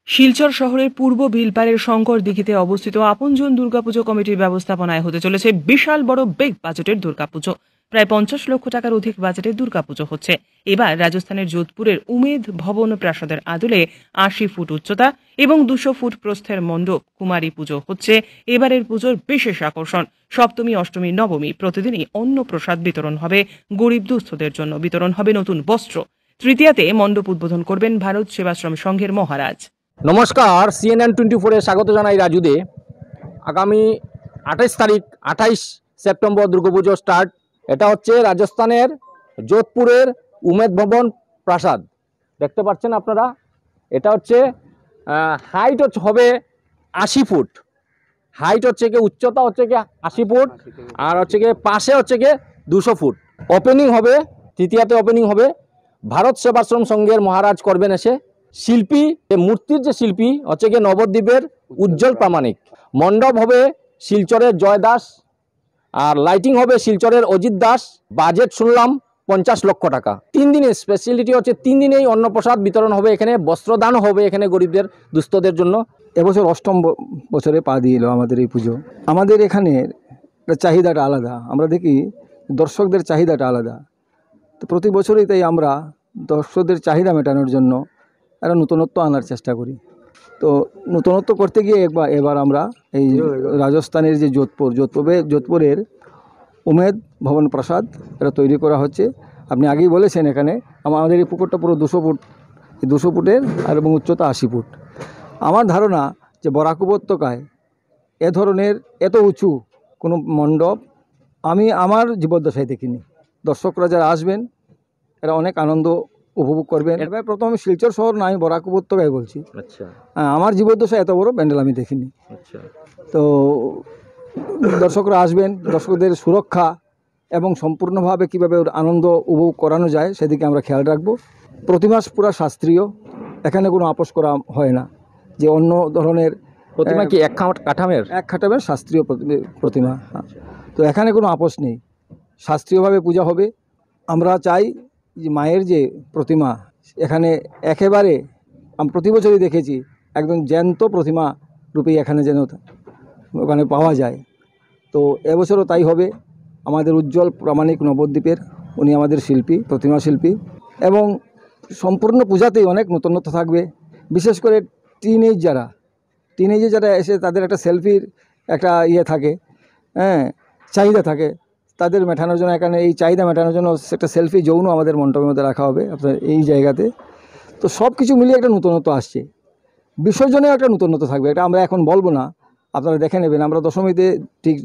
শিলচর শহরের পূর্ব বিলপাড়ের শঙ্কর দিঘিতে অবস্থিত আপনজন দুর্গাপুজো কমিটির ব্যবস্থাপনায় হতে চলেছে বিশাল বড় বিগ বাজেটের দুর্গাপুজো। প্রায় 50 লক্ষ টাকার অধিক বাজেটের দুর্গাপুজো হচ্ছে। এবার রাজস্থানের যোধপুরের উমেদ ভবন প্রাসাদের আদলে 80 ফুট উচ্চতা এবং 200 ফুট প্রস্থের মণ্ডপ কুমারী পুজো হচ্ছে এবারের পুজোর বিশেষ আকর্ষণ। সপ্তমী, অষ্টমী, নবমী প্রতিদিনই অন্ন প্রসাদ বিতরণ হবে গরিব দুস্থদের জন্য, বিতরণ হবে নতুন বস্ত্র। তৃতীয়াতে মণ্ডপ উদ্বোধন করবেন ভারত সেবাশ্রম সংঘের মহারাজ। নমস্কার, CNN 24-এ স্বাগত জানাই রাজুদে। আগামী 28 তারিখ 28 সেপ্টেম্বর দুর্গাপুজো স্টার্ট। এটা হচ্ছে রাজস্থানের যোধপুরের উমেদ ভবন প্রাসাদ, দেখতে পাচ্ছেন আপনারা। এটা হচ্ছে হাইট হবে 80 ফুট, হাইট হচ্ছে কি উচ্চতা হচ্ছে কি 80 ফুট, আর হচ্ছে কি পাশে হচ্ছে কি 200 ফুট। ওপেনিং হবে তৃতীয়াতে, ওপেনিং হবে ভারত সেবাশ্রম সংঘের মহারাজ করবেন এসে। শিল্পী, মূর্তির যে শিল্পী হচ্ছে গিয়ে নবদ্বীপের উজ্জ্বল প্রামাণিক। মণ্ডপ হবে শিলচরের জয় দাস, আর লাইটিং হবে শিলচরের অজিত দাস। বাজেট শুনলাম 50 লক্ষ টাকা। 3 দিনের স্পেশালিটি হচ্ছে 3 দিনেই অন্নপ্রসাদ বিতরণ হবে এখানে, বস্ত্রদান হবে এখানে গরিবদের দুস্থদের জন্য। এবছর 8ম বছরে পা দিয়ে এলো আমাদের এই পুজো। আমাদের এখানে চাহিদাটা আলাদা, আমরা দেখি দর্শকদের চাহিদাটা আলাদা। তো প্রতি বছরই তাই আমরা দর্শকদের চাহিদা মেটানোর জন্য একটা নতুনত্ব আনার চেষ্টা করি। তো নতুনত্ব করতে গিয়ে এবার আমরা এই রাজস্থানের যে যোধপুরের উমেদ ভবন প্রাসাদ এটা তৈরি করা হচ্ছে। আপনি আগেই বলেছেন এখানে আমাদের এই পুকুরটা পুরো 200 ফুট, এই 200 ফুটের আর এবং উচ্চতা 80 ফুট। আমার ধারণা যে বরাক উপত্যকায় এ ধরনের এত উঁচু কোনো মণ্ডপ আমি আমার জীবদ্দশায় দেখিনি। দর্শকরা যারা আসবেন এরা অনেক আনন্দ উপভোগ করবেন। এবার প্রথমে শিলচর শহর না, আমি বরাক উপত্যকায় বলছি। আচ্ছা, আমার জীবদ্দশায় এত বড় প্যান্ডেল আমি দেখিনি। আচ্ছা, তো দর্শকরা আসবেন, দর্শকদের সুরক্ষা এবং সম্পূর্ণভাবে কীভাবে আনন্দ উপভোগ করানো যায় সেদিকে আমরা খেয়াল রাখব। প্রতিমা পুরো শাস্ত্রীয়, এখানে কোনো আপোষ করা হয় না যে অন্য ধরনের প্রতিমা কি এক কাঠামের শাস্ত্রীয় প্রতিমা। তো এখানে কোনো আপোষ নেই, শাস্ত্রীয়ভাবে পূজা হবে। আমরা চাই যে মায়ের যে প্রতিমা এখানে একেবারে আমি প্রতি বছরই দেখেছি একদম জ্যান্ত প্রতিমা রূপেই এখানে যেন ওখানে পাওয়া যায়। তো এবছরও তাই হবে। আমাদের উজ্জ্বল প্রামাণিক নবদ্বীপের উনি আমাদের শিল্পী, প্রতিমা শিল্পী, এবং সম্পূর্ণ পূজাতেই অনেক নতুনত্ব থাকবে। বিশেষ করে টিনেজে যারা এসে তাদের একটা সেলফির একটা থাকে, চাহিদা থাকে, তাদের মেটানোর জন্য এখানে এই চাহিদা মেটানোর জন্য একটা সেলফি জোনও আমাদের মণ্ডপের মধ্যে রাখা হবে আপনার এই জায়গাতে। তো সব কিছু মিলিয়ে একটা নতুনত্ব আসছে। বিসর্জনেও একটা নতুনত্ব থাকবে, এটা আমরা এখন বলবো না, আপনারা দেখে নেবেন। আমরা দশমীতে ঠিক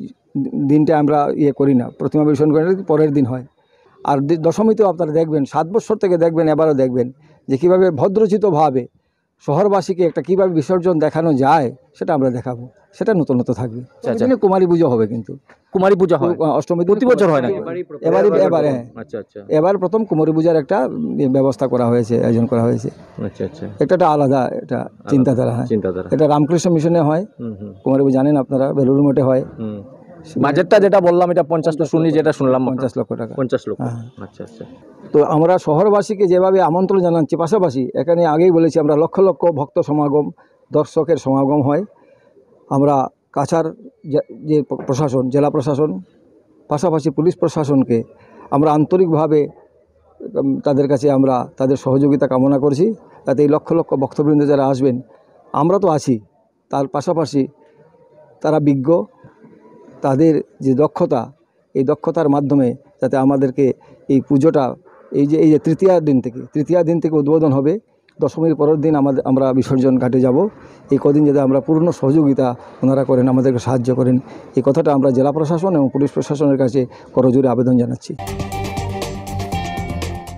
দিনটা আমরা করি না, প্রতিমা বিসর্জন করি, পরের দিন হয়। আর দশমীতেও আপনারা দেখবেন, 7 বছর থেকে দেখবেন, এবারও দেখবেন যে কীভাবে ভদ্রচিতভাবে শহরবাসীকে একটা কীভাবে বিসর্জন দেখানো যায় সেটা আমরা দেখাবো, সেটা নতুনত্ব থাকবে। কুমারী পুজো হবে, কিন্তু কুমারী পূজা হয় অষ্টমী, প্রতি বছর হয় না, এবার প্রথম কুমারী পূজার একটা ব্যবস্থা করা হয়েছে, আয়োজন করা হয়েছে। একটা আলাদা এটা চিন্তাধারা। এটা রামকৃষ্ণ মিশনে হয় কুমারী পূজা, জানেন আপনারা, বেলুড় মঠে হয়। বাজেটটা যেটা বললাম এটা 50 লক্ষ, যেটা শুনলাম 50 লক্ষ টাকা। 50 লক্ষ, আচ্ছা আচ্ছা। তো আমরা শহরবাসীকে যেভাবে আমন্ত্রণ জানাচ্ছি, পাশাপাশি এখানে আগেই বলেছি আমরা লক্ষ লক্ষ ভক্ত সমাগম, দর্শকের সমাগম হয়। আমরা কাছাড় যে প্রশাসন, জেলা প্রশাসন, পাশাপাশি পুলিশ প্রশাসনকে আমরা আন্তরিকভাবে তাদের কাছে আমরা তাদের সহযোগিতা কামনা করছি, যাতে এই লক্ষ লক্ষ ভক্তবৃন্দ যারা আসবেন, আমরা তো আছি, তার পাশাপাশি তারা বিজ্ঞ, তাদের যে দক্ষতা, এই দক্ষতার মাধ্যমে যাতে আমাদেরকে এই পুজোটা এই যে তৃতীয় দিন থেকে উদ্বোধন হবে, দশমীর পরের দিন আমরা বিসর্জন ঘাটে যাব। এই কদিন যাতে আমরা পূর্ণ সহযোগিতা ওনারা করেন, আমাদেরকে সাহায্য করেন, এই কথাটা আমরা জেলা প্রশাসন এবং পুলিশ প্রশাসনের কাছে করজোরে আবেদন জানাচ্ছি।